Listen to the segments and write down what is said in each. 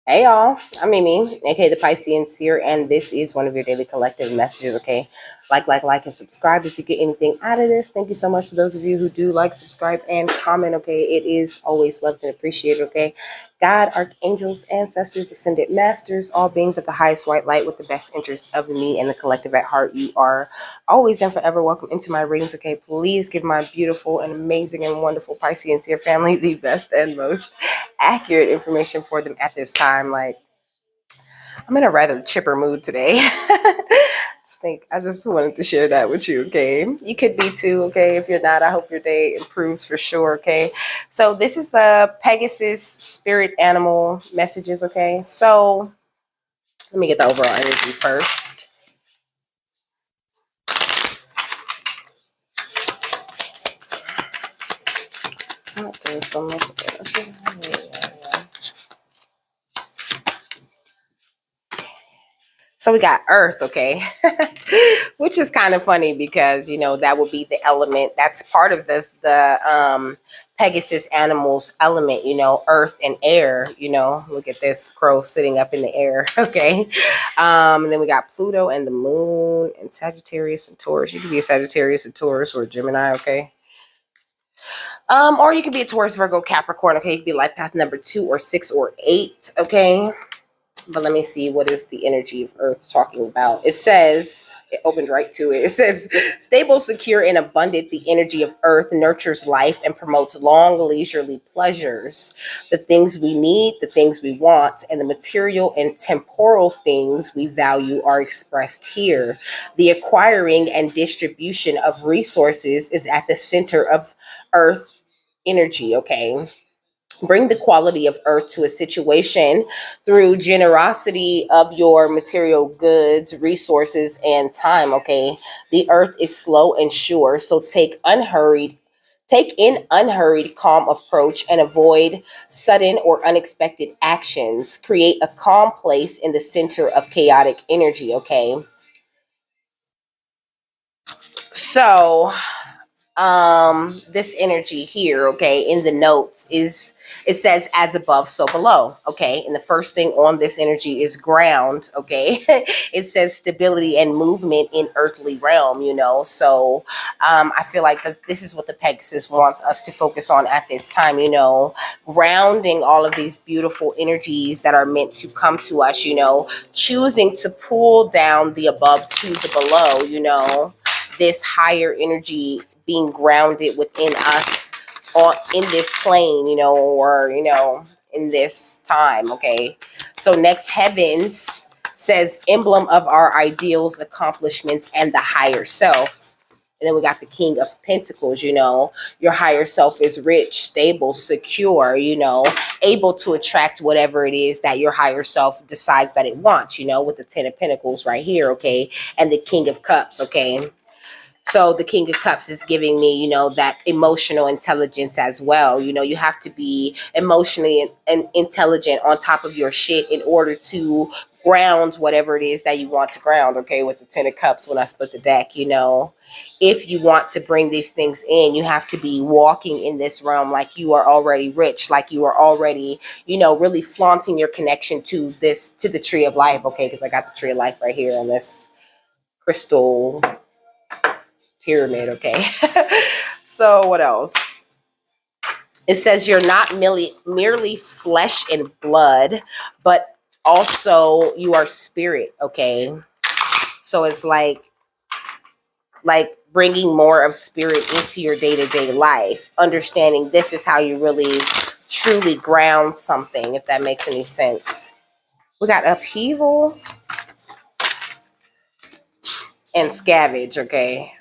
Hey y'all, I'm Mimi, aka the Pisceans here, and this is one of your daily collective messages, okay? Like, and subscribe if you get anything out of this. Thank you so much to those of you who do like, subscribe, and comment, okay? It is always loved and appreciated, okay? God, archangels, ancestors, ascended masters, all beings of the highest white light with the best interest of me and the collective at heart, you are always and forever welcome into my readings, okay? Please give my beautiful and amazing and wonderful Pisceans here family the best and most accurate information for them at this time. Like, I'm in a rather chipper mood today. I just wanted to share that with you, okay? You could be too, okay? If you're not, I hope your day improves for sure, okay? So this is the Pegasus spirit animal messages, okay? So let me get the overall energy first. Oh, there's so much. So we got Earth, okay, which is kind of funny because that would be the element that's part of the Pegasus animals element, Earth and air. Look at this crow sitting up in the air, okay. And then we got Pluto and the Moon and Sagittarius and Taurus. You could be a Sagittarius, a Taurus, or a Gemini, okay. Or you could be a Taurus, Virgo, Capricorn, okay. You could be life path number 2 or 6 or 8, okay. But let me see, what is the energy of Earth talking about? It says, it opened right to it. It says, stable, secure, and abundant, the energy of Earth nurtures life and promotes long, leisurely pleasures. The things we need, the things we want, and the material and temporal things we value are expressed here. The acquiring and distribution of resources is at the center of Earth energy, okay? Bring the quality of earth to a situation through generosity of your material goods, resources, and time, okay? The earth is slow and sure, so take in unhurried, calm approach and avoid sudden or unexpected actions. Create a calm place in the center of chaotic energy, okay? So this energy here, okay, in the notes is, it says as above so below, okay, and the first thing on this energy is ground, okay. It says stability and movement in earthly realm, so I feel like this is what the Pegasus wants us to focus on at this time, grounding all of these beautiful energies that are meant to come to us, choosing to pull down the above to the below, this higher energy being grounded within us or in this plane, or, in this time, okay? So next, heavens says emblem of our ideals, accomplishments, and the higher self. And then we got the King of Pentacles, your higher self is rich, stable, secure, able to attract whatever it is that your higher self decides that it wants, with the 10 of Pentacles right here, okay? And the King of Cups, okay? So the King of Cups is giving me, that emotional intelligence as well. You have to be emotionally and intelligent on top of your shit in order to ground whatever it is that you want to ground, okay, with the 10 of Cups when I split the deck, if you want to bring these things in, you have to be walking in this realm like you are already rich, like you are already, really flaunting your connection to the tree of life, okay, because I got the tree of life right here on this crystal pyramid, okay. So what else? It says you're not merely flesh and blood, but also you are spirit, okay. So it's like bringing more of spirit into your day-to-day life, understanding this is how you really truly ground something, if that makes any sense. We got upheaval and scavenge, okay.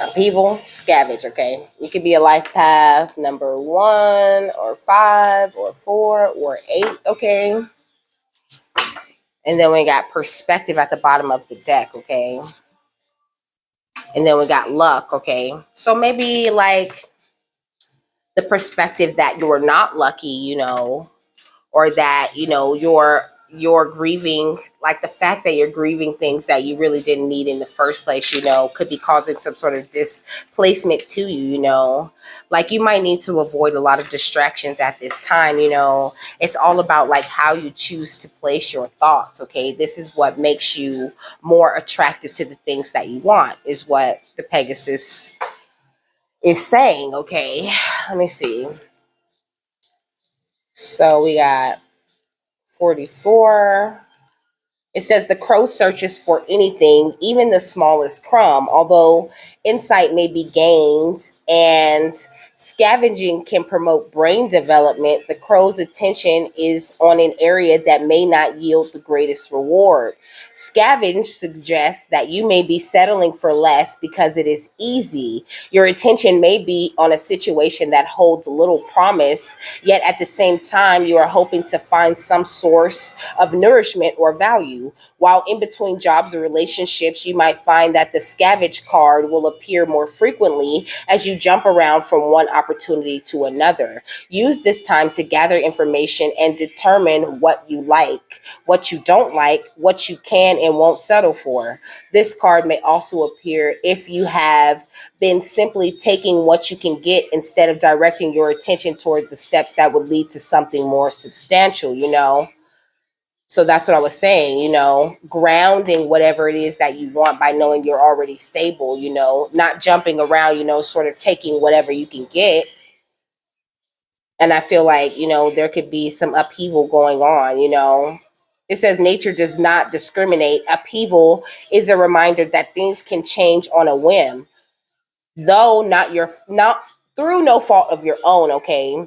Upheaval, scavenge, okay. You could be a life path number 1 or 5 or 4 or 8, okay. And then we got perspective at the bottom of the deck, okay. And then we got luck, okay. So maybe like the perspective that you're not lucky, or that, you're you're grieving, like the fact that you're grieving things that you really didn't need in the first place, could be causing some sort of displacement to you. Like you might need to avoid a lot of distractions at this time. It's all about like how you choose to place your thoughts, okay? This is what makes you more attractive to the things that you want, is what the Pegasus is saying, okay? Let me see. So we got 44. It says the crow searches for anything, even the smallest crumb, although insight may be gained and scavenging can promote brain development. The crow's attention is on an area that may not yield the greatest reward. Scavenge suggests that you may be settling for less because it is easy. Your attention may be on a situation that holds little promise, yet at the same time, you are hoping to find some source of nourishment or value. While in between jobs or relationships, you might find that the scavenge card will appear more frequently as you jump around from one opportunity to another. Use this time to gather information and determine what you like, what you don't like, what you can and won't settle for. This card may also appear if you have been simply taking what you can get instead of directing your attention toward the steps that would lead to something more substantial. So that's what I was saying, grounding whatever it is that you want by knowing you're already stable, not jumping around, sort of taking whatever you can get. And I feel like, there could be some upheaval going on. It says nature does not discriminate. Upheaval is a reminder that things can change on a whim, though not through no fault of your own, okay?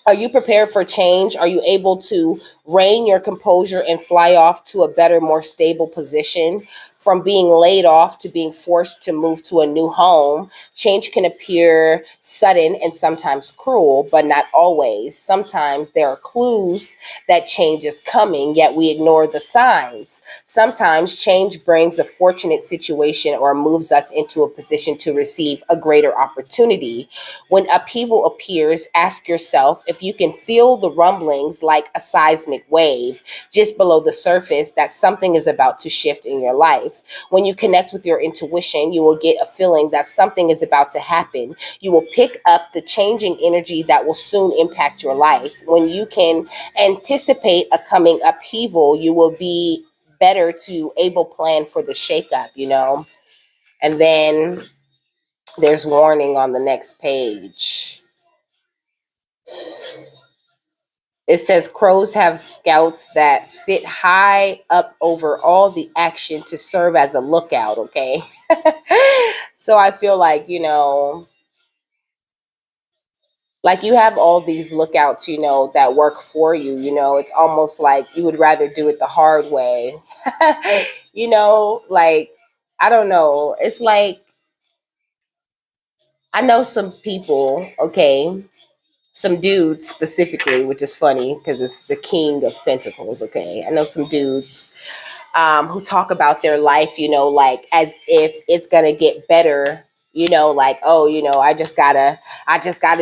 Are you prepared for change? Are you able to rein your composure and fly off to a better, more stable position? From being laid off to being forced to move to a new home, change can appear sudden and sometimes cruel, but not always. Sometimes there are clues that change is coming, yet we ignore the signs. Sometimes change brings a fortunate situation or moves us into a position to receive a greater opportunity. When upheaval appears, ask yourself if you can feel the rumblings like a seismic wave just below the surface, that something is about to shift in your life. When you connect with your intuition, you will get a feeling that something is about to happen. You will pick up the changing energy that will soon impact your life. When you can anticipate a coming upheaval, you will be better to able plan for the shakeup. And then there's warning on the next page. It says crows have scouts that sit high up over all the action to serve as a lookout, okay? So I feel like you have all these lookouts, that work for you. It's almost like you would rather do it the hard way. Like I don't know. It's like I know some people, okay, some dudes specifically, which is funny because it's the King of Pentacles. Okay, I know some dudes who talk about their life, like as if it's gonna get better. Like, oh, I just gotta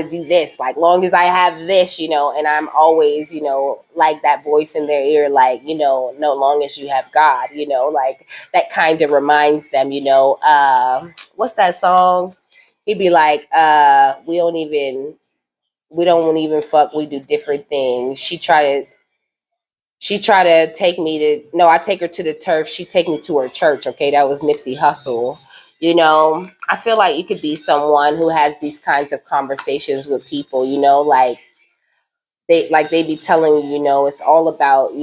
do this. Like, long as I have this, and I'm always, like that voice in their ear, like, no long as you have God, like that kind of reminds them. What's that song? He'd be like, we don't even fuck, we do different things. She try to take me to no, I take her to the turf, she take me to her church. Okay, that was Nipsey Hussle. I feel like you could be someone who has these kinds of conversations with people, they be telling you, it's all about,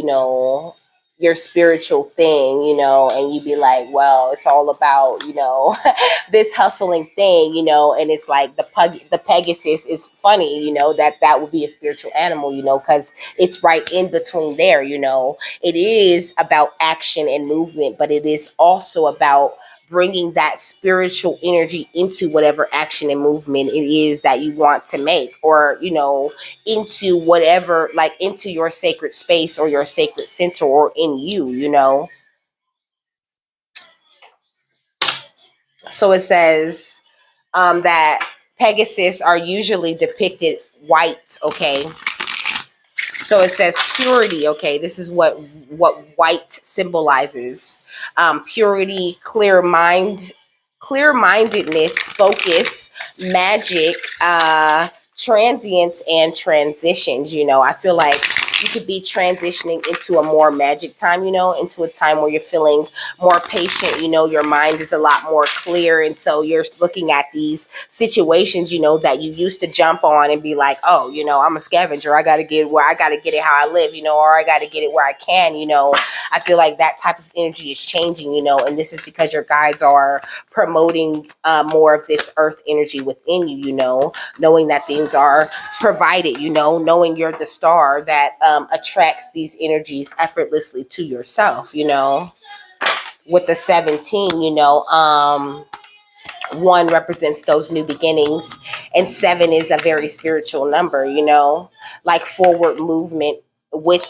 your spiritual thing, and you be like, well, it's all about, this hustling thing, and it's like the Pegasus is funny, that would be a spiritual animal, because it's right in between there. It is about action and movement, but it is also about bringing that spiritual energy into whatever action and movement it is that you want to make, or into whatever, like into your sacred space or your sacred center or in you. So it says that Pegasus are usually depicted white, okay? So it says purity. Okay, this is what white symbolizes: purity, clear mindedness, focus, magic, transience, and transitions. I feel like you could be transitioning into a more magic time, into a time where you're feeling more patient. Your mind is a lot more clear. And so you're looking at these situations, that you used to jump on and be like, oh, I'm a scavenger. I got to get where I got to get it how I live, or I got to get it where I can. I feel like that type of energy is changing, and this is because your guides are promoting more of this earth energy within you, knowing that things are provided, knowing you're the star that attracts these energies effortlessly to yourself, with the 17, one represents those new beginnings, and seven is a very spiritual number, like forward movement with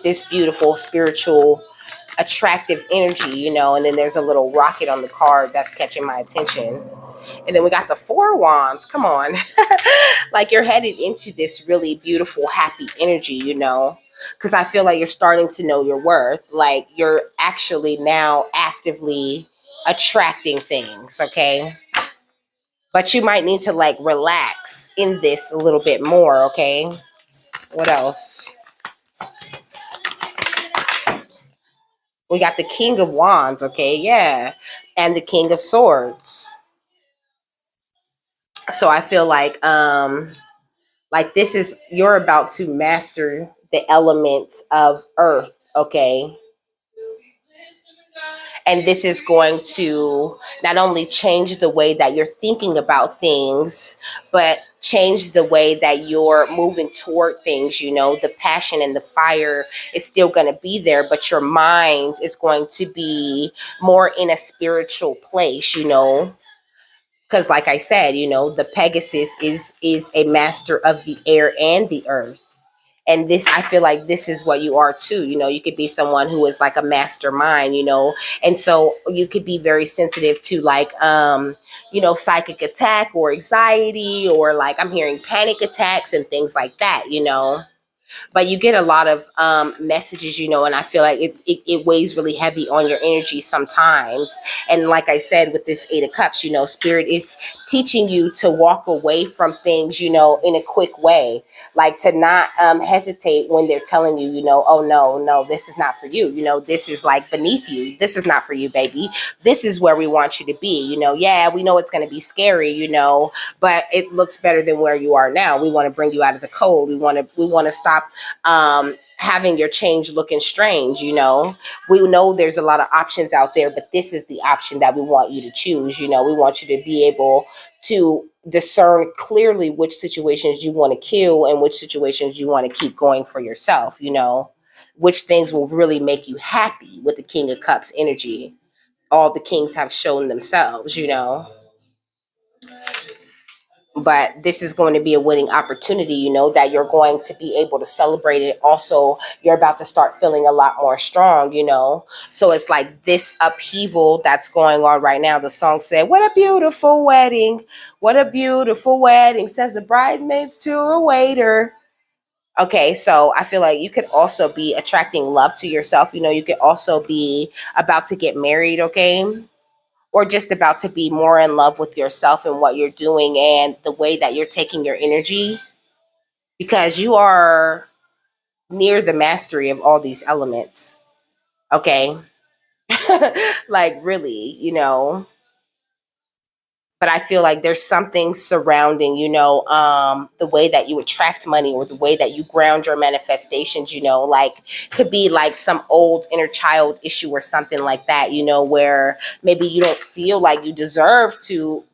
this beautiful spiritual attractive energy, and then there's a little rocket on the card that's catching my attention. And then we got the four wands. Come on. Like you're headed into this really beautiful, happy energy, because I feel like you're starting to know your worth. Like you're actually now actively attracting things, okay? But you might need to like relax in this a little bit more, okay? What else? We got the King of Wands, okay? Yeah. And the King of Swords. So I feel like this is, you're about to master the elements of earth, okay? And this is going to not only change the way that you're thinking about things, but change the way that you're moving toward things. The passion and the fire is still going to be there, but your mind is going to be more in a spiritual place, because like I said, the Pegasus is a master of the air and the earth. And this, I feel like this is what you are too. You could be someone who is like a mastermind, and so you could be very sensitive to like psychic attack or anxiety, or like I'm hearing panic attacks and things like that, but you get a lot of messages, and I feel like it weighs really heavy on your energy sometimes. And like I said, with this Eight of Cups, Spirit is teaching you to walk away from things, in a quick way, like to not hesitate when they're telling you, oh no, this is not for you, this is like beneath you, this is not for you, baby, this is where we want you to be, yeah, we know it's going to be scary, but it looks better than where you are now. We want to bring you out of the cold. We want to stop having your change looking strange. We know there's a lot of options out there, but this is the option that we want you to choose. We want you to be able to discern clearly which situations you want to kill and which situations you want to keep going for yourself, which things will really make you happy. With the King of Cups energy, all the kings have shown themselves, but this is going to be a winning opportunity, that you're going to be able to celebrate it. Also, you're about to start feeling a lot more strong, so it's like this upheaval that's going on right now. The song said, what a beautiful wedding, what a beautiful wedding, says the bridesmaids to a waiter. Okay, so I feel like you could also be attracting love to yourself. You could also be about to get married, okay? Or just about to be more in love with yourself and what you're doing and the way that you're taking your energy, because you are near the mastery of all these elements. Okay. Like really, but I feel like there's something surrounding, the way that you attract money or the way that you ground your manifestations, like could be like some old inner child issue or something like that, where maybe you don't feel like you deserve to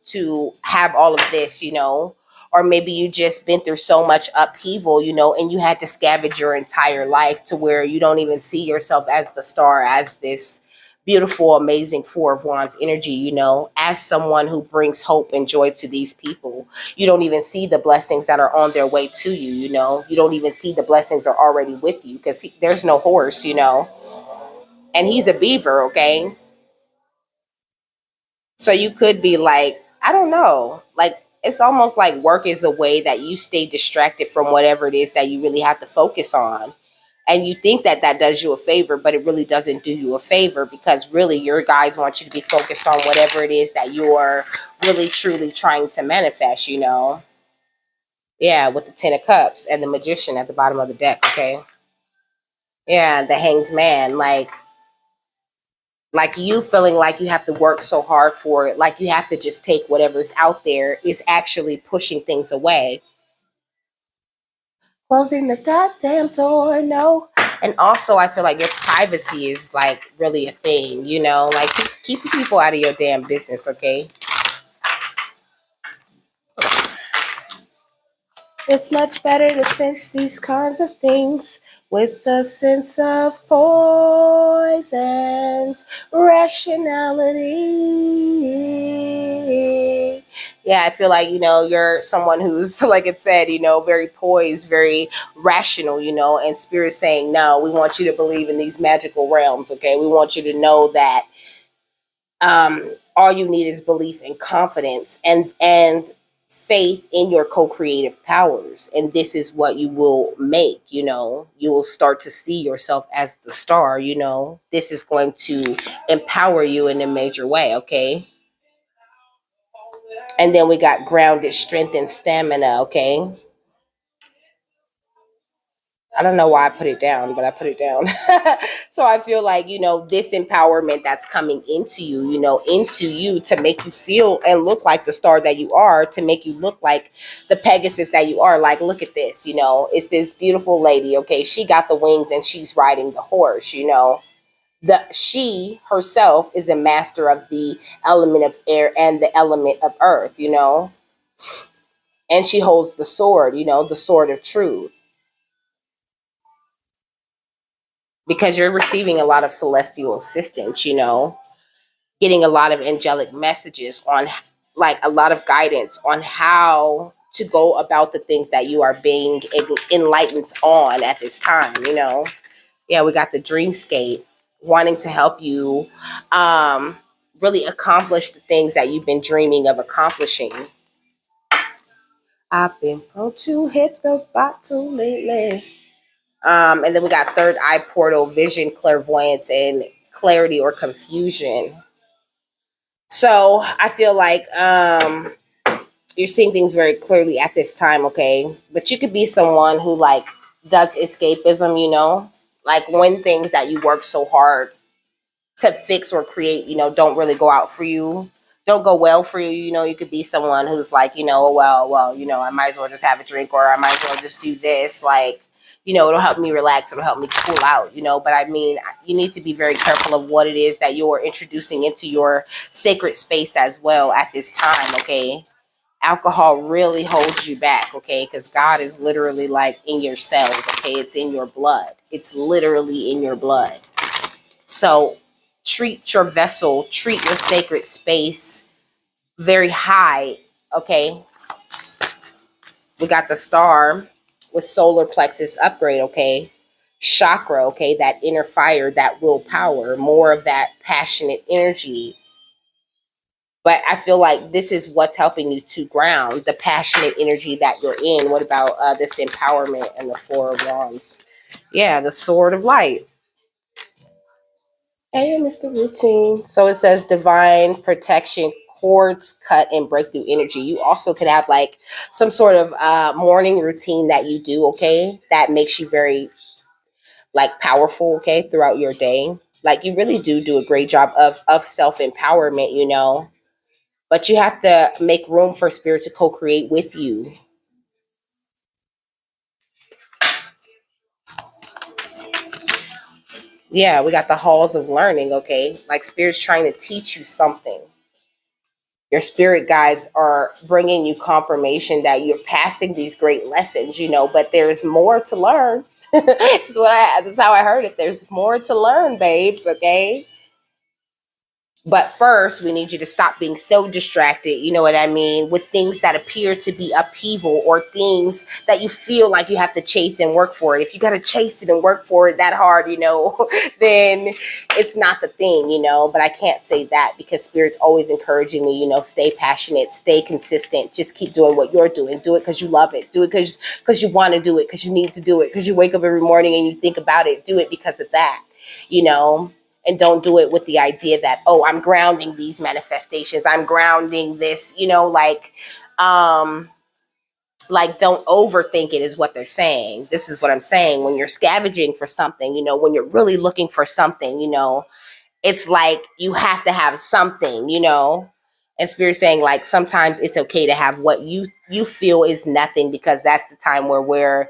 have all of this, or maybe you just been through so much upheaval, and you had to scavenge your entire life to where you don't even see yourself as the star, as this beautiful, amazing Four of Wands energy, as someone who brings hope and joy to these people. You don't even see the blessings that are on their way to you, You don't even see the blessings are already with you, because there's no horse, and he's a beaver, okay? So you could be like, I don't know, like it's almost like work is a way that you stay distracted from whatever it is that you really have to focus on. And you think that that does you a favor, but it really doesn't do you a favor, because really your guides want you to be focused on whatever it is that you're really truly trying to manifest, you know. Yeah, with the 10 of cups and the magician at the bottom of the deck. Okay. Yeah, the hanged man, like you feeling like you have to work so hard for it, like you have to just take whatever's out there, is actually pushing things away. Closing the goddamn door, no. And also, I feel like your privacy is like really a thing, you know, like keep people out of your damn business, okay? It's much better to face these kinds of things with a sense of poise and rationality. Yeah, I feel like, you know, you're someone who's, like it said, you know, very poised, very rational, you know, and spirit saying, no, we want you to believe in these magical realms, okay? We want you to know that um, all you need is belief and confidence, and faith in your co-creative powers, and this is what you will make, you know. You will start to see yourself as the star, you know. This is going to empower you in a major way, okay? And then we got grounded strength and stamina, okay? I don't know why I put it down, but I put it down. So I feel like, you know, this empowerment that's coming into you, you know, into you to make you feel and look like the star that you are, to make you look like the Pegasus that you are. Like, look at this, you know, it's this beautiful lady, okay? She got the wings and she's riding the horse, you know. She herself is a master of the element of air and the element of earth, you know. And she holds the sword, you know, the sword of truth, because you're receiving a lot of celestial assistance, you know, getting a lot of angelic messages on, like, a lot of guidance on how to go about the things that you are being enlightened on at this time, you know. Yeah, we got the dreamscape wanting to help you really accomplish the things that you've been dreaming of accomplishing. I've been prone to hit the bottle lately. And then we got third eye portal, vision, clairvoyance, and clarity or confusion. So I feel like you're seeing things very clearly at this time, okay? But you could be someone who, like, does escapism, you know? Like, when things that you work so hard to fix or create, you know, don't really go out for you, don't go well for you, you know. You could be someone who's like, you know, well, you know, I might as well just have a drink, or I might as well just do this, like, you know, it'll help me relax, it'll help me cool out, you know. But I mean, you need to be very careful of what it is that you're introducing into your sacred space as well at this time, okay? Alcohol really holds you back, okay? Because God is literally like in your cells, okay? It's in your blood, it's literally in your blood. So treat your vessel, treat your sacred space very high, okay? We got the star with solar plexus upgrade, okay? Chakra, okay? That inner fire, that willpower, more of that passionate energy. But I feel like this is what's helping you to ground the passionate energy that you're in. What about this empowerment and the Four of Wands? Yeah, the Sword of Light. Hey, Mr. Routine. So it says divine protection, cords cut, and breakthrough energy. You also could have like some sort of morning routine that you do, okay? That makes you very like powerful, okay, throughout your day. Like, you really do a great job of self empowerment, you know. But you have to make room for spirit to co-create with you. Yeah, we got the halls of learning, okay? Like, spirit's trying to teach you something. Your spirit guides are bringing you confirmation that you're passing these great lessons, you know, but there's more to learn. That's how I heard it. There's more to learn, babes, okay? But first, we need you to stop being so distracted, you know what I mean, with things that appear to be upheaval or things that you feel like you have to chase and work for it. If you got to chase it and work for it that hard, then it's not the thing, But I can't say that because Spirit's always encouraging me, stay passionate, stay consistent, just keep doing what you're doing. Do it because you love it. Do it because you want to do it, because you need to do it, because you wake up every morning and you think about it. Do it because of that, you know and don't do it with the idea that, oh, I'm grounding these manifestations, I'm grounding this, don't overthink it, is what they're saying. This is what I'm saying. When you're scavenging for something, when you're really looking for something, it's like you have to have something, and Spirit saying, like, sometimes it's okay to have what you feel is nothing, because that's the time where we're,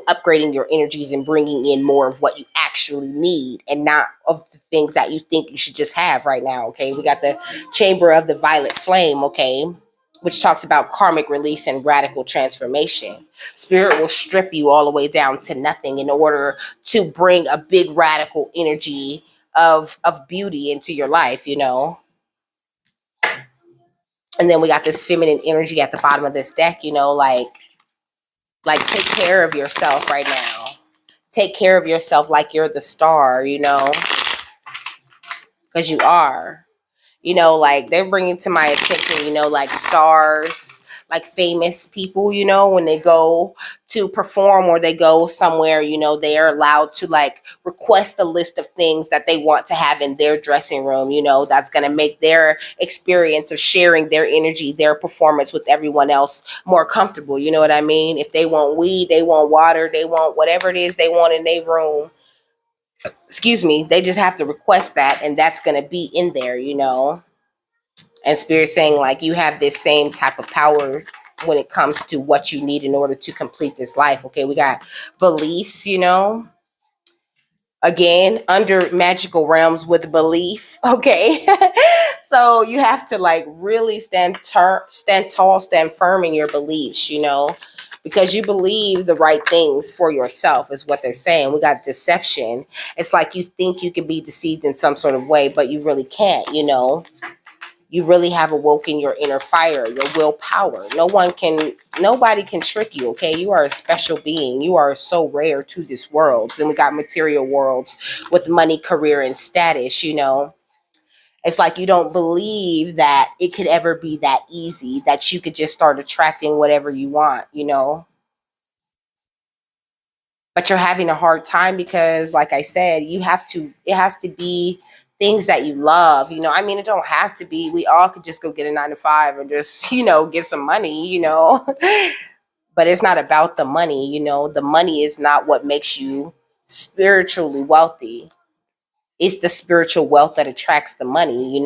upgrading your energies and bringing in more of what you actually need, and not of the things that you think you should just have right now. Okay, we got the Chamber of the Violet Flame, okay, which talks about karmic release and radical transformation. Spirit will strip you all the way down to nothing in order to bring a big radical energy of beauty into your life, And then we got this feminine energy at the bottom of this deck, like take care of yourself right now. Take care of yourself like you're the star, because you are. Like they're bringing to my attention, like stars, like famous people, when they go to perform or they go somewhere, they are allowed to like request a list of things that they want to have in their dressing room, that's going to make their experience of sharing their energy, their performance with everyone else more comfortable. You know what I mean? If they want weed, they want water, they want whatever it is they want in their room, excuse me, they just have to request that, and that's going to be in there, And Spirit saying, like, you have this same type of power when it comes to what you need in order to complete this life. Okay, we got beliefs, again, under magical realms with belief. Okay, so you have to like really stand tall, stand firm in your beliefs, because you believe the right things for yourself, is what they're saying. We got deception. It's like you think you can be deceived in some sort of way, but you really can't. You really have awoken your inner fire, your willpower. Nobody can trick you, okay? You are a special being. You are so rare to this world. Then we got material worlds with money, career, and status, It's like you don't believe that it could ever be that easy, that you could just start attracting whatever you want, But you're having a hard time because, like I said, it has to be things that you love, I mean, it don't have to be, we all could just go get a 9 to 5 and just, get some money, but it's not about the money, the money is not what makes you spiritually wealthy. It's the spiritual wealth that attracts the money,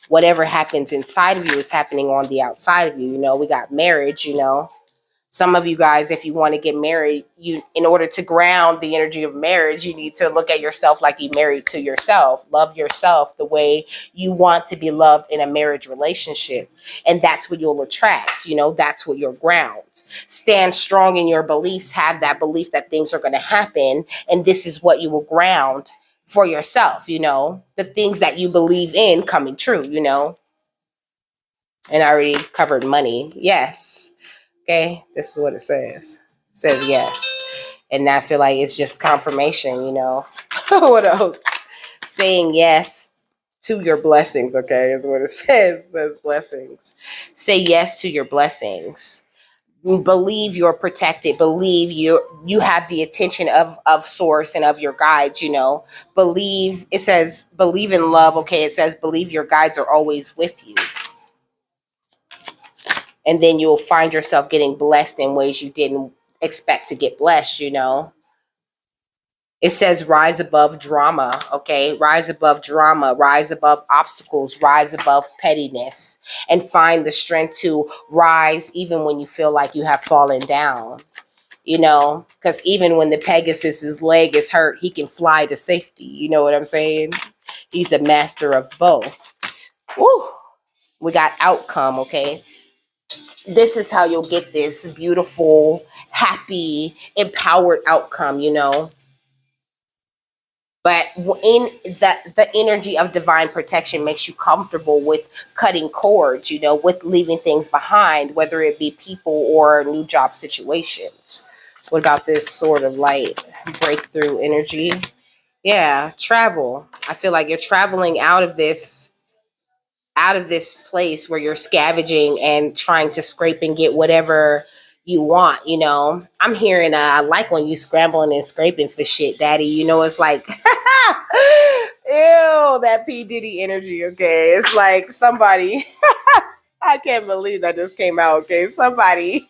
whatever happens inside of you is happening on the outside of you. We got marriage, some of you guys, if you want to get married, in order to ground the energy of marriage, you need to look at yourself like you're married to yourself. Love yourself the way you want to be loved in a marriage relationship. And that's what you'll attract. That's what your ground. Stand strong in your beliefs. Have that belief that things are going to happen. And this is what you will ground for yourself, the things that you believe in coming true, And I already covered money. Yes. Okay, this is what it says. It says yes. And I feel like it's just confirmation, What else? Saying yes to your blessings, okay, is what it says. It says blessings. Say yes to your blessings. Believe you're protected. Believe you have the attention of source and of your guides, Believe, it says believe in love, okay? It says believe your guides are always with you. And then you'll find yourself getting blessed in ways you didn't expect to get blessed, It says rise above drama, okay? Rise above drama, rise above obstacles, rise above pettiness, and find the strength to rise even when you feel like you have fallen down, Because even when the Pegasus's leg is hurt, he can fly to safety. You know what I'm saying? He's a master of both. Woo! We got outcome, okay? This is how you'll get this beautiful, happy, empowered outcome, But in the energy of divine protection makes you comfortable with cutting cords, with leaving things behind, whether it be people or new job situations. What about this sort of light breakthrough energy? Yeah, travel. I feel like you're traveling out of this place where you're scavenging and trying to scrape and get whatever you want. I'm hearing I like when you scrambling and scraping for shit, daddy. It's like ew, that P Diddy energy. Okay, it's like somebody I can't believe that just came out. Okay, somebody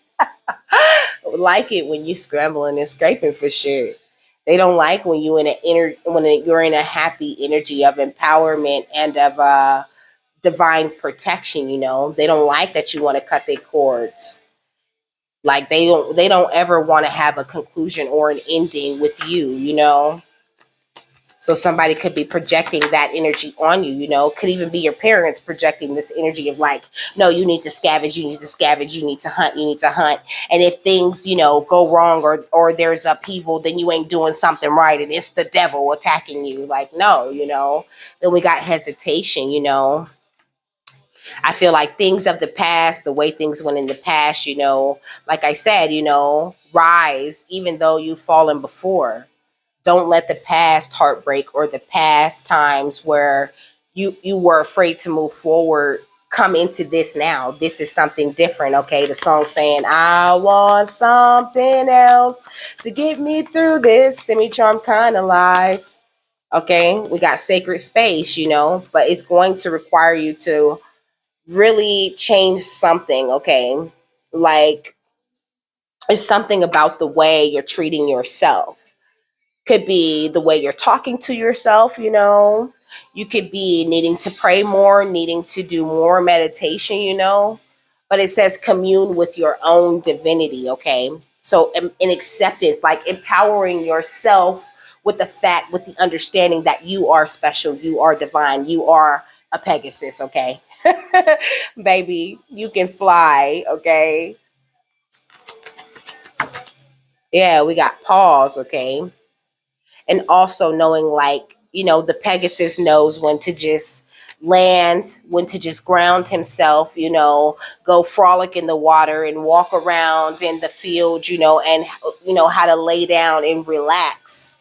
like it when you scrambling and scraping for shit. They don't like when you're in a happy energy of empowerment and of divine protection. They don't like that you want to cut their cords. Like they don't ever want to have a conclusion or an ending with you. So somebody could be projecting that energy on you. Could even be your parents projecting this energy of like, no, you need to scavenge, you need to scavenge, you need to hunt, you need to hunt. And if things, go wrong or there's upheaval, then you ain't doing something right and it's the devil attacking you. Like, no. Then we got hesitation. I feel like things of the past, the way things went in the past, like I said, rise even though you've fallen before. Don't let the past heartbreak or the past times where you were afraid to move forward come into this now. This is something different, okay? The song saying, I want something else to get me through this semi-charm kind of life. Okay, we got sacred space, but it's going to require you to really change something, okay? Like, it's something about the way you're treating yourself. Could be the way you're talking to yourself. You could be needing to pray more, needing to do more meditation. But it says commune with your own divinity, okay? So in acceptance, like empowering yourself with the fact, with the understanding that you are special, you are divine, you are a Pegasus, okay? Baby, you can fly, okay? Yeah, we got pause, okay? And also knowing, like, the Pegasus knows when to just land, when to just ground himself, go frolic in the water and walk around in the field, and how to lay down and relax,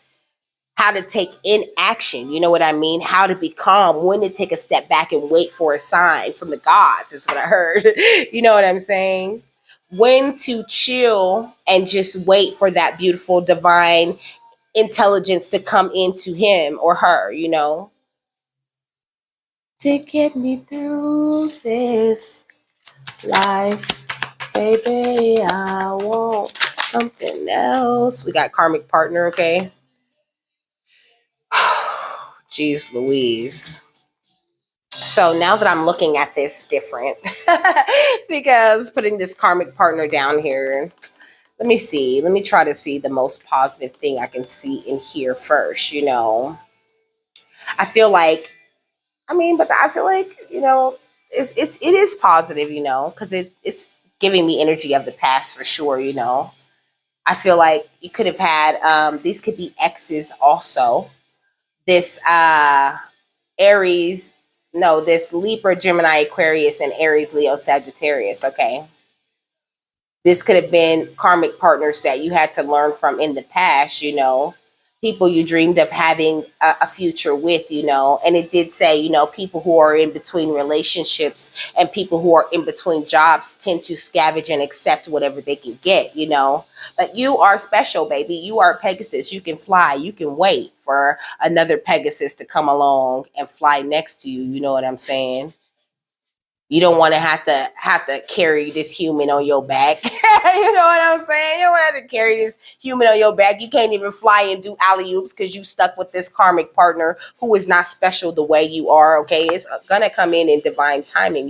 how to take in action, you know what I mean, how to be calm, when to take a step back and wait for a sign from the gods, is what I heard. You know what I'm saying? When to chill and just wait for that beautiful divine intelligence to come into him or her. To get me through this life, baby, I want something else. We got karmic partner, okay? Jeez Louise. So now that I'm looking at this different, because putting this karmic partner down here, let me see. Let me try to see the most positive thing I can see in here first. I feel like but I feel like it is positive, because it's giving me energy of the past for sure. I feel like you could have had these could be exes also. This Aries, no, this Libra, Gemini, Aquarius, and Aries, Leo, Sagittarius. Okay, this could have been karmic partners that you had to learn from in the past. People you dreamed of having a future with. And it did say, people who are in between relationships and people who are in between jobs tend to scavenge and accept whatever they can get. But you are special, baby. You are a Pegasus. You can fly. You can wait for another Pegasus to come along and fly next to you. You know what I'm saying? You don't want to have to carry this human on your back. You know what I'm saying? You don't want to have to carry this human on your back. You can't even fly and do alley oops because you stuck with this karmic partner who is not special the way you are. Okay, it's gonna come in divine timing.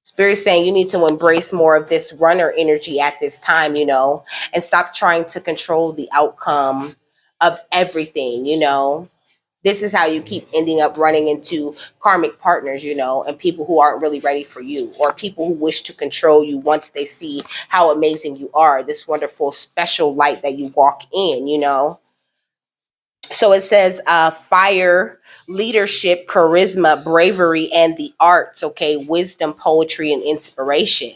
Spirit's saying you need to embrace more of this runner energy at this time, and stop trying to control the outcome of everything. This is how you keep ending up running into karmic partners, and people who aren't really ready for you, or people who wish to control you once they see how amazing you are, this wonderful special light that you walk in. So it says fire, leadership, charisma, bravery, and the arts. Okay, wisdom, poetry, and inspiration.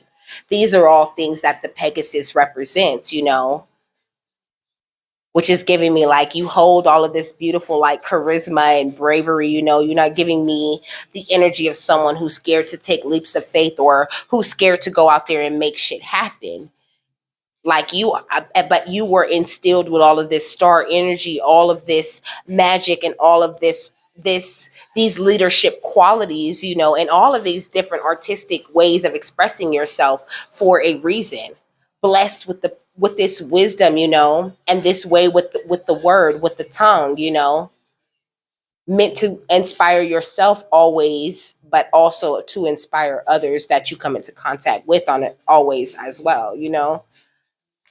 These are all things that the Pegasus represents, which is giving me like you hold all of this beautiful like charisma and bravery. You're not giving me the energy of someone who's scared to take leaps of faith or who's scared to go out there and make shit happen like you. But you were instilled with all of this star energy, all of this magic, and all of these leadership qualities, and all of these different artistic ways of expressing yourself for a reason. Blessed with this wisdom, and this way with the word, with the tongue, meant to inspire yourself always, but also to inspire others that you come into contact with on it always as well.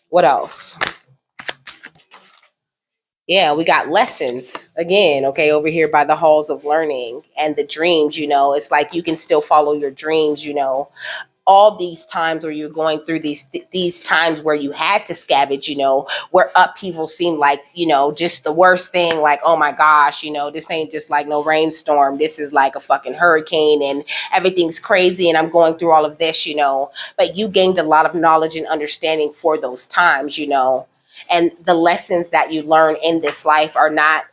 What else? Yeah, we got lessons again, okay, over here by the halls of learning and the dreams. It's like you can still follow your dreams. All these times where you're going through these times where you had to scavenge, where upheaval seemed like, just the worst thing, like, oh my gosh, this ain't just like no rainstorm, this is like a fucking hurricane and everything's crazy and I'm going through all of this, but you gained a lot of knowledge and understanding for those times. And the lessons that you learn in this life are not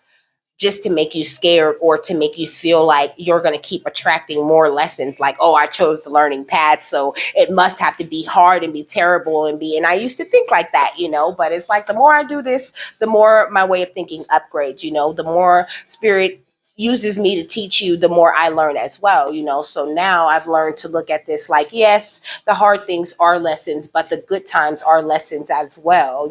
just to make you scared or to make you feel like you're going to keep attracting more lessons, like, oh, I chose the learning path, so it must have to be hard and be terrible and I used to think like that, but it's like the more I do this, the more my way of thinking upgrades, the more spirit uses me to teach you, the more I learn as well, so now I've learned to look at this like, yes, the hard things are lessons, but the good times are lessons as well,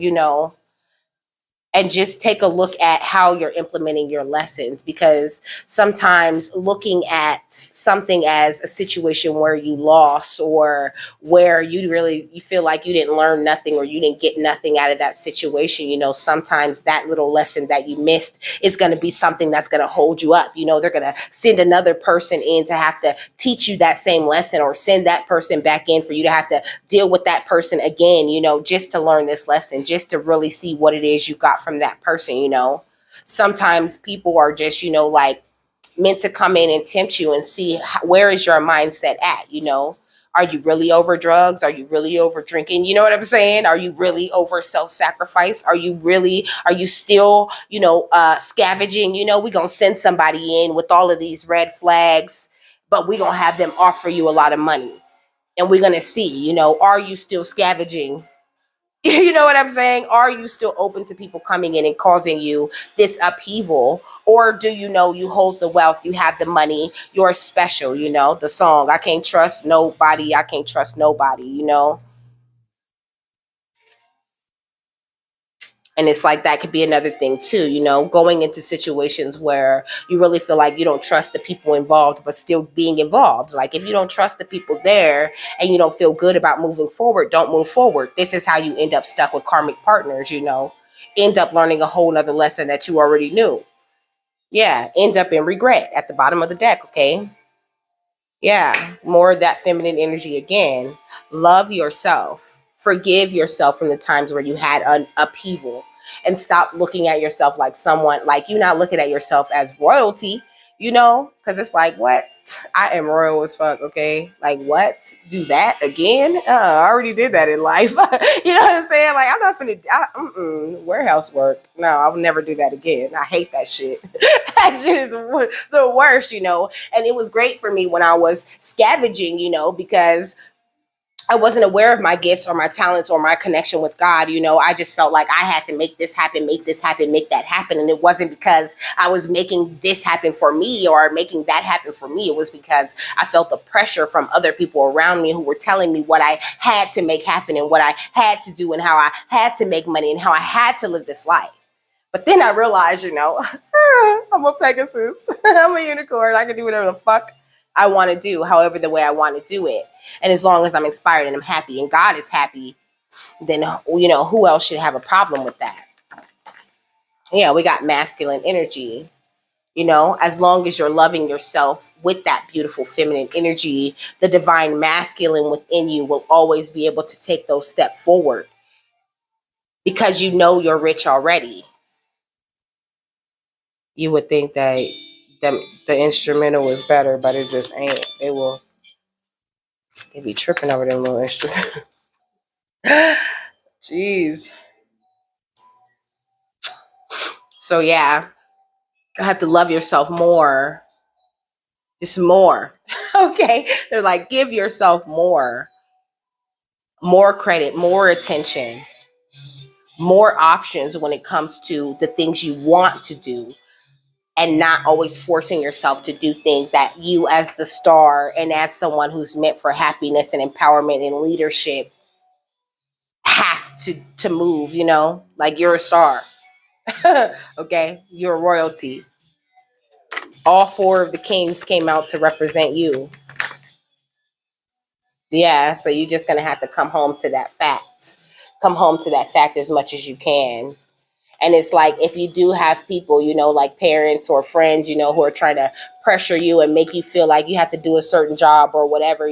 and just take a look at how you're implementing your lessons, because sometimes looking at something as a situation where you lost or where you feel like you didn't learn nothing or you didn't get nothing out of that situation, sometimes that little lesson that you missed is going to be something that's going to hold you up. They're going to send another person in to have to teach you that same lesson, or send that person back in for you to have to deal with that person again, just to learn this lesson, just to really see what it is you got from that person. Sometimes people are just, like meant to come in and tempt you and see where is your mindset at. Are you really over drugs? Are you really over drinking? You know what I'm saying? Are you really over self-sacrifice? Are you still, scavenging? We're going to send somebody in with all of these red flags, but we're going to have them offer you a lot of money. And we're going to see, are you still scavenging? You know what I'm saying? Are you still open to people coming in and causing you this upheaval? Or do you hold the wealth, you have the money, you're special, the song, I can't trust nobody, I can't trust nobody. And it's like that could be another thing too, going into situations where you really feel like you don't trust the people involved, but still being involved. Like if you don't trust the people there and you don't feel good about moving forward, don't move forward. This is how you end up stuck with karmic partners, end up learning a whole nother lesson that you already knew. Yeah, end up in regret at the bottom of the deck, okay? Yeah, more of that feminine energy again. Love yourself. Forgive yourself from the times where you had an upheaval, and stop looking at yourself like someone, like you're not looking at yourself as royalty, because it's like, what? I am royal as fuck, okay? Like, what? Do that again? I already did that in life. You know what I'm saying? Like, I'm not finna, warehouse work. No, I'll never do that again. I hate that shit. That shit is the worst, and it was great for me when I was scavenging, because I wasn't aware of my gifts or my talents or my connection with God. I just felt like I had to make this happen, make this happen, make that happen. And it wasn't because I was making this happen for me or making that happen for me. It was because I felt the pressure from other people around me who were telling me what I had to make happen and what I had to do and how I had to make money and how I had to live this life. But then I realized, I'm a Pegasus. I'm a unicorn. I can do whatever the fuck I want to do, however the way I want to do it. And as long as I'm inspired and I'm happy and God is happy, then, who else should have a problem with that? Yeah, we got masculine energy. As long as you're loving yourself with that beautiful feminine energy, the divine masculine within you will always be able to take those steps forward because you're rich already. You would think that the instrumental was better, but it just ain't. They be tripping over them little instruments. Jeez. So yeah, you have to love yourself more. Just more. Okay. They're like, give yourself more credit, more attention, more options when it comes to the things you want to do, and not always forcing yourself to do things that you, as the star and as someone who's meant for happiness and empowerment and leadership, have to move, like you're a star. Okay, you're royalty. All four of the kings came out to represent you. Yeah, so you're just gonna have to come home to that fact. Come home to that fact as much as you can. And it's like, if you do have people, like parents or friends, who are trying to pressure you and make you feel like you have to do a certain job or whatever,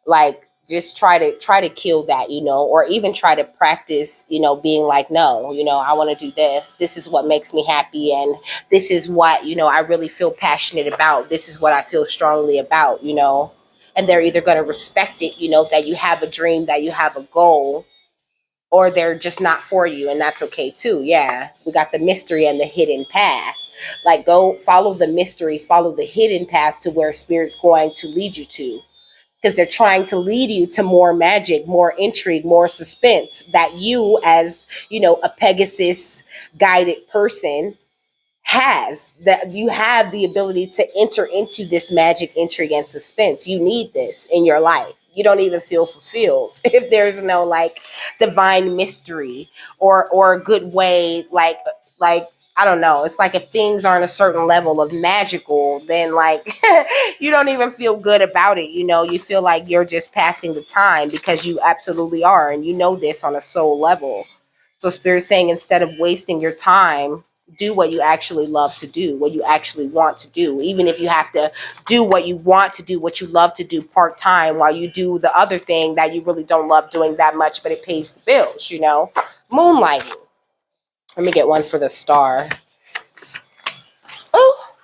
like just try to kill that, or even try to practice, being like, no, I want to do this. This is what makes me happy. And this is what, I really feel passionate about. This is what I feel strongly about, and they're either going to respect it, that you have a dream, that you have a goal, or they're just not for you, and that's okay too. Yeah, we got the mystery and the hidden path. Like, go follow the mystery, follow the hidden path to where spirit's going to lead you to, because they're trying to lead you to more magic, more intrigue, more suspense, that you, as a Pegasus guided person, has. That you have the ability to enter into this magic, intrigue, and suspense. You need this in your life. You don't even feel fulfilled if there's no like divine mystery or a good way, like I don't know. It's like, if things aren't a certain level of magical, then like you don't even feel good about it. You feel like you're just passing the time, because you absolutely are, and this on a soul level. So Spirit's saying, instead of wasting your time, do what you actually love to do, what you actually want to do. Even if you have to do what you want to do, what you love to do part time, while you do the other thing that you really don't love doing that much, but it pays the bills, Moonlighting. Let me get one for the star. Oh,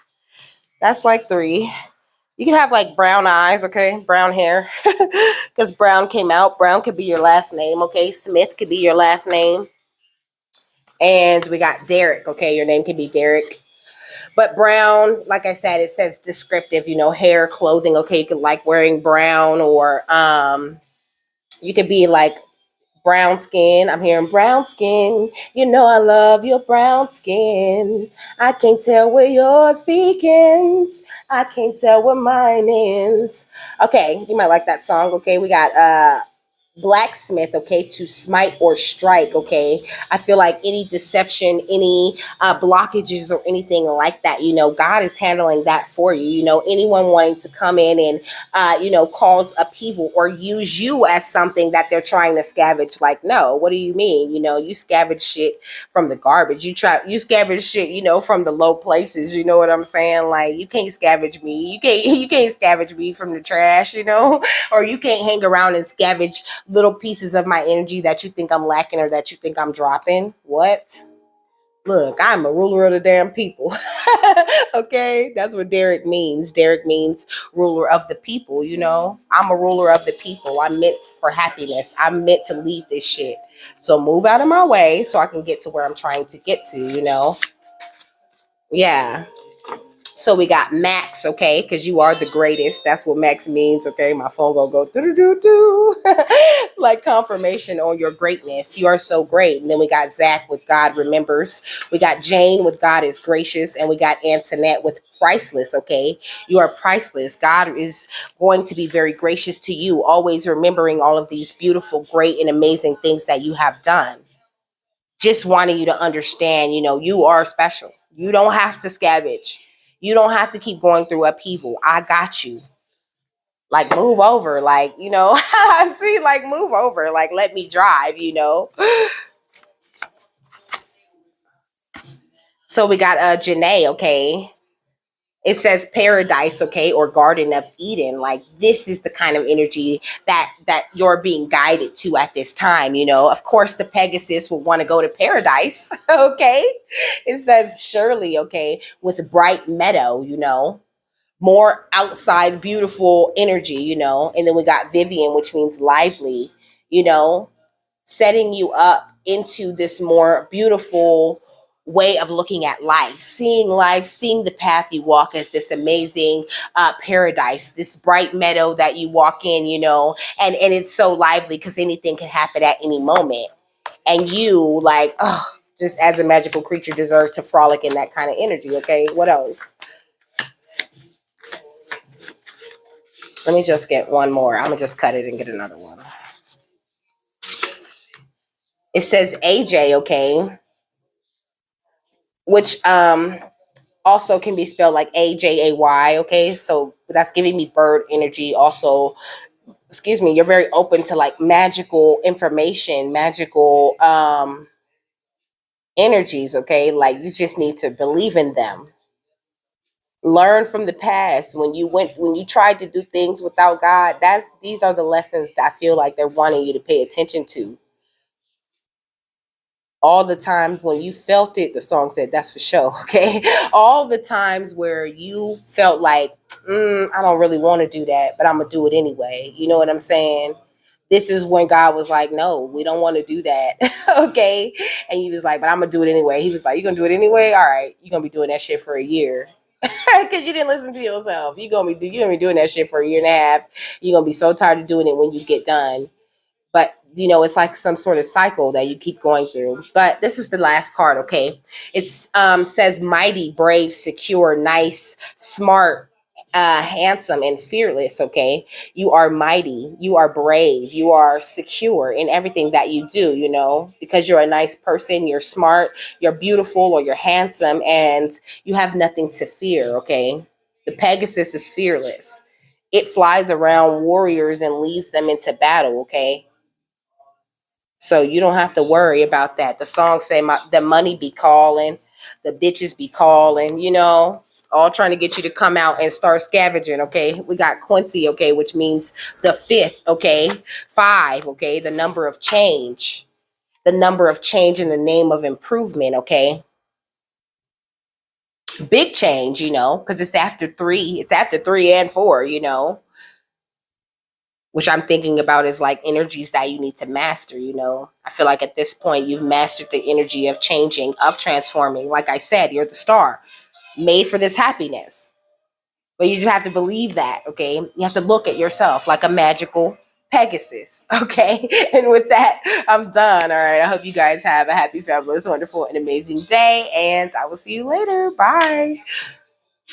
that's like 3. You can have like brown eyes, okay? Brown hair. Because brown came out. Brown could be your last name, okay? Smith could be your last name. And we got Derek, okay? Your name could be Derek. But brown, like I said, it says descriptive, hair, clothing. Okay, you could like wearing brown, or you could be like brown skin. I'm hearing brown skin. I love your brown skin. I can't tell where yours begins. I can't tell where mine ends. Okay, you might like that song. Okay, we got blacksmith, okay, to smite or strike. Okay, I feel like any deception, any blockages or anything like that, God is handling that for you. Anyone wanting to come in and cause upheaval or use you as something that they're trying to scavenge, like, no, what do you mean? You scavenge shit from the garbage. You scavenge shit, from the low places. You know what I'm saying? Like, you can't scavenge me. You can't scavenge me from the trash, or you can't hang around and scavenge little pieces of my energy that you think I'm lacking or that you think I'm dropping. What? Look, I'm a ruler of the damn people. Okay, that's what Derek means. Derek means ruler of the people. I'm a ruler of the people. I'm meant for happiness. I'm meant to lead this shit. So move out of my way so I can get to where I'm trying to get to. Yeah. So we got Max, okay, because you are the greatest. That's what Max means, okay? My phone gonna go do like confirmation on your greatness. You are so great. And then we got Zach with God remembers. We got Jane with God is gracious, and we got Antoinette with priceless, okay? You are priceless. God is going to be very gracious to you, always remembering all of these beautiful, great, and amazing things that you have done. Just wanting you to understand, you are special. You don't have to scavenge. You don't have to keep going through upheaval. I got you. Like, move over. Like, I see, like, move over. Like, let me drive. So we got Janae, okay? It says paradise, okay, or Garden of Eden. Like this is the kind of energy that you're being guided to at this time. Of course, the Pegasus will want to go to paradise. Okay, it says surely, okay, with a bright meadow. More outside beautiful energy. And then we got Vivian, which means lively. You know, setting you up into this more beautiful way of looking at life, seeing the path you walk as this amazing paradise, this bright meadow that you walk in, and it's so lively because anything can happen at any moment. And you, like, oh, just as a magical creature, deserve to frolic in that kind of energy. Okay, what else? Let me just get one more. I'm gonna just cut it and get another one. It says AJ, okay, which also can be spelled like AJAY. Okay, so that's giving me bird energy. Also, excuse me, you're very open to like magical information, magical energies. Okay, like you just need to believe in them. Learn from the past when you tried to do things without God. These are the lessons that I feel like they're wanting you to pay attention to. All the times when you felt it, the song said that's for sure. Okay, all the times where you felt like, I don't really want to do that, but I'm gonna do it anyway. You know what I'm saying? This is when God was like, no, we don't want to do that. Okay, and you was like, but I'm gonna do it anyway. He was like, you gonna do it anyway? All right, you're gonna be doing that shit for a year. Because you didn't listen to yourself. You're gonna be doing that shit for a year and a half. You're gonna be so tired of doing it when you get done. But it's like some sort of cycle that you keep going through. But this is the last card. Okay, it's says mighty, brave, secure, nice, smart, handsome, and fearless. Okay, you are mighty, you are brave, you are secure in everything that you do. Because you're a nice person, you're smart, you're beautiful, or you're handsome, and you have nothing to fear. Okay, the Pegasus is fearless. It flies around warriors and leads them into battle. Okay, so you don't have to worry about that. The song say the money be calling, the bitches be calling, all trying to get you to come out and start scavenging. Okay, we got Quincy, okay, which means the fifth. Okay, five. Okay, the number of change in the name of improvement. Okay, big change, because it's after three. It's after 3 and 4. Which I'm thinking about is like energies that you need to master. I feel like at this point you've mastered the energy of changing, of transforming. Like I said, you're the star made for this happiness, but you just have to believe that. Okay, you have to look at yourself like a magical Pegasus. Okay, and with that, I'm done. All right, I hope you guys have a happy, fabulous, wonderful, and amazing day, and I will see you later. Bye.